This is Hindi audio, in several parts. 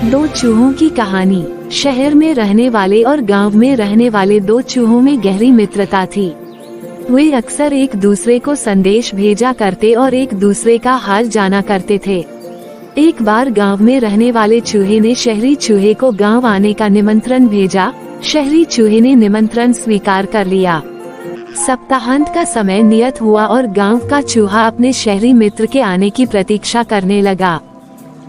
दो चूहों की कहानी। शहर में रहने वाले और गांव में रहने वाले दो चूहों में गहरी मित्रता थी। वे अक्सर एक दूसरे को संदेश भेजा करते और एक दूसरे का हाल जाना करते थे। एक बार गांव में रहने वाले चूहे ने शहरी चूहे को गांव आने का निमंत्रण भेजा। शहरी चूहे ने निमंत्रण स्वीकार कर लिया। सप्ताहांत का समय नियत हुआ और गांव का चूहा अपने शहरी मित्र के आने की प्रतीक्षा करने लगा।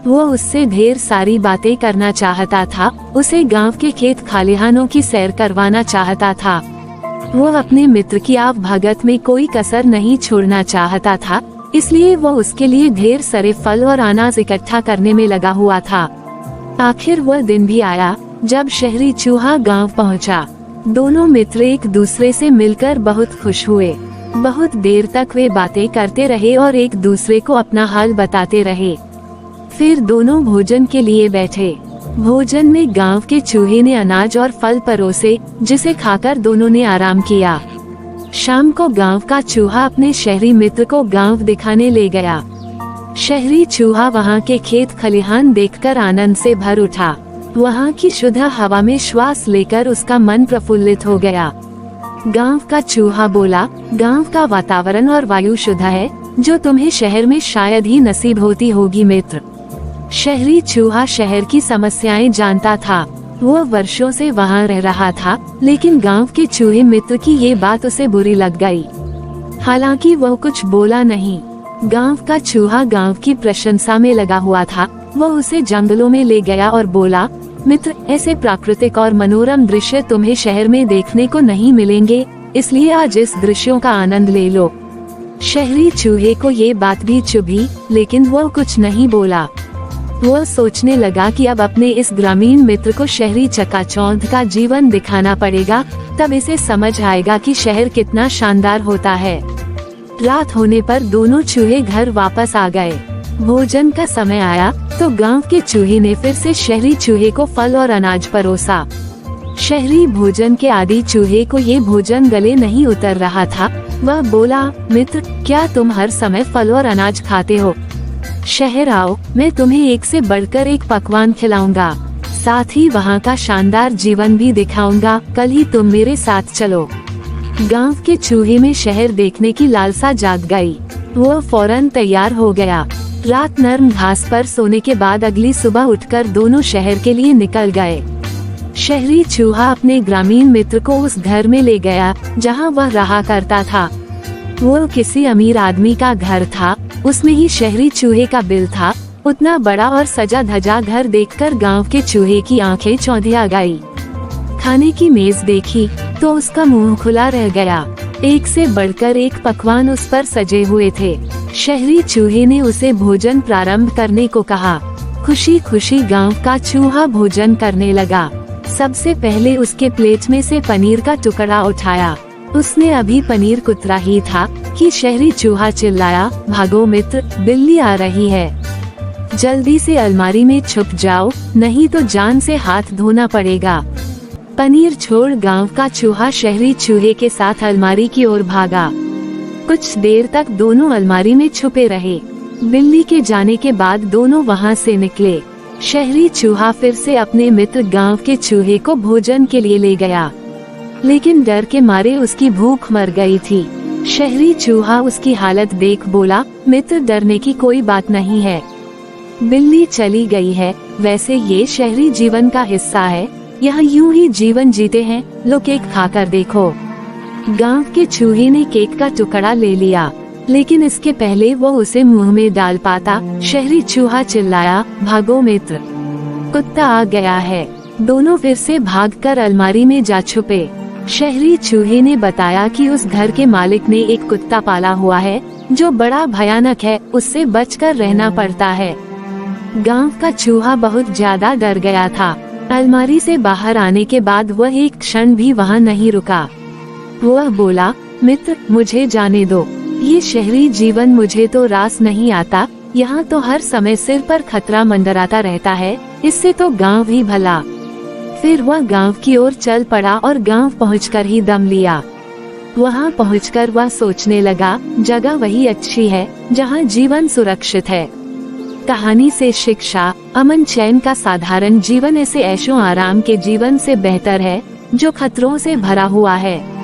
वो उससे ढेर सारी बातें करना चाहता था। उसे गांव के खेत खलिहानों की सैर करवाना चाहता था। वो अपने मित्र की आवभगत में कोई कसर नहीं छोड़ना चाहता था, इसलिए वो उसके लिए ढेर सारे फल और अनाज इकट्ठा करने में लगा हुआ था। आखिर वह दिन भी आया जब शहरी चूहा गांव पहुंचा। दोनों मित्र एक दूसरे से मिलकर बहुत खुश हुए। बहुत देर तक वे बातें करते रहे और एक दूसरे को अपना हाल बताते रहे। फिर दोनों भोजन के लिए बैठे। भोजन में गांव के चूहे ने अनाज और फल परोसे, जिसे खाकर दोनों ने आराम किया। शाम को गांव का चूहा अपने शहरी मित्र को गांव दिखाने ले गया। शहरी चूहा वहां के खेत खलिहान देखकर आनंद से भर उठा। वहां की शुद्ध हवा में श्वास लेकर उसका मन प्रफुल्लित हो गया। गांव का चूहा बोला, गांव का वातावरण और वायु शुद्ध है, जो तुम्हें शहर में शायद ही नसीब होती होगी मित्र। शहरी चूहा शहर की समस्याएं जानता था। वो वर्षों से वहाँ रह रहा था, लेकिन गांव के चूहे मित्र की ये बात उसे बुरी लग गई। हालांकि वह कुछ बोला नहीं। गांव का चूहा गांव की प्रशंसा में लगा हुआ था। वह उसे जंगलों में ले गया और बोला, मित्र, ऐसे प्राकृतिक और मनोरम दृश्य तुम्हें शहर में देखने को नहीं मिलेंगे, इसलिए आज इस दृश्यों का आनंद ले लो। शहरी चूहे को ये बात भी चुभी, लेकिन वो कुछ नहीं बोला। वह सोचने लगा कि अब अपने इस ग्रामीण मित्र को शहरी चकाचौंध का जीवन दिखाना पड़ेगा, तब इसे समझ आएगा कि शहर कितना शानदार होता है। रात होने पर दोनों चूहे घर वापस आ गए। भोजन का समय आया तो गांव के चूहे ने फिर से शहरी चूहे को फल और अनाज परोसा। शहरी भोजन के आदी चूहे को ये भोजन गले नहीं उतर रहा था। वह बोला, मित्र, क्या तुम हर समय फल और अनाज खाते हो? शहर आओ, मैं तुम्हें एक से बढ़कर एक पकवान खिलाऊंगा, साथ ही वहाँ का शानदार जीवन भी दिखाऊंगा। कल ही तुम मेरे साथ चलो। गांव के चूहे में शहर देखने की लालसा जाग गई। वो फौरन तैयार हो गया। रात नर्म घास पर सोने के बाद अगली सुबह उठकर दोनों शहर के लिए निकल गए। शहरी चूहा अपने ग्रामीण मित्र को उस घर में ले गया जहाँ वह रहा करता था। वो किसी अमीर आदमी का घर था। उसमें ही शहरी चूहे का बिल था। उतना बड़ा और सजा धजा घर देखकर गांव के चूहे की आंखें चौंधिया गई। खाने की मेज देखी तो उसका मुंह खुला रह गया। एक से बढ़कर एक पकवान उस पर सजे हुए थे। शहरी चूहे ने उसे भोजन प्रारंभ करने को कहा। खुशी खुशी गांव का चूहा भोजन करने लगा। सबसे पहले उसके प्लेट में से पनीर का टुकड़ा उठाया। उसने अभी पनीर कुतरा ही था कि शहरी चूहा चिल्लाया, भागो मित्र, बिल्ली आ रही है। जल्दी से अलमारी में छुप जाओ, नहीं तो जान से हाथ धोना पड़ेगा। पनीर छोड़ गांव का चूहा शहरी चूहे के साथ अलमारी की ओर भागा। कुछ देर तक दोनों अलमारी में छुपे रहे। बिल्ली के जाने के बाद दोनों वहां से निकले। शहरी चूहा फिर से अपने मित्र गांव के चूहे को भोजन के लिए ले गया, लेकिन डर के मारे उसकी भूख मर गई थी। शहरी चूहा उसकी हालत देख बोला, मित्र, डरने की कोई बात नहीं है। बिल्ली चली गई है, वैसे ये शहरी जीवन का हिस्सा है। यहाँ यूं ही जीवन जीते हैं, लो केक खाकर देखो। गांव के चूहे ने केक का टुकड़ा ले लिया, लेकिन इसके पहले वो उसे मुंह में डाल पाता, शहरी चूहा चिल्लाया, भागो मित्र, कुत्ता आ गया है। दोनों फिर से भागकर अलमारी में जा छुपे। शहरी चूहे ने बताया कि उस घर के मालिक ने एक कुत्ता पाला हुआ है जो बड़ा भयानक है, उससे बचकर रहना पड़ता है। गांव का चूहा बहुत ज्यादा डर गया था। अलमारी से बाहर आने के बाद वह एक क्षण भी वहां नहीं रुका। वह बोला, मित्र, मुझे जाने दो। ये शहरी जीवन मुझे तो रास नहीं आता। यहाँ तो हर समय सिर पर खतरा मंडराता रहता है, इससे तो गांव ही भला। फिर वह गांव की ओर चल पड़ा और गांव पहुंचकर ही दम लिया। वहां पहुंचकर वह सोचने लगा, जगह वही अच्छी है जहां जीवन सुरक्षित है। कहानी से शिक्षा, अमन चैन का साधारण जीवन ऐसे ऐशो आराम के जीवन से बेहतर है जो खतरों से भरा हुआ है।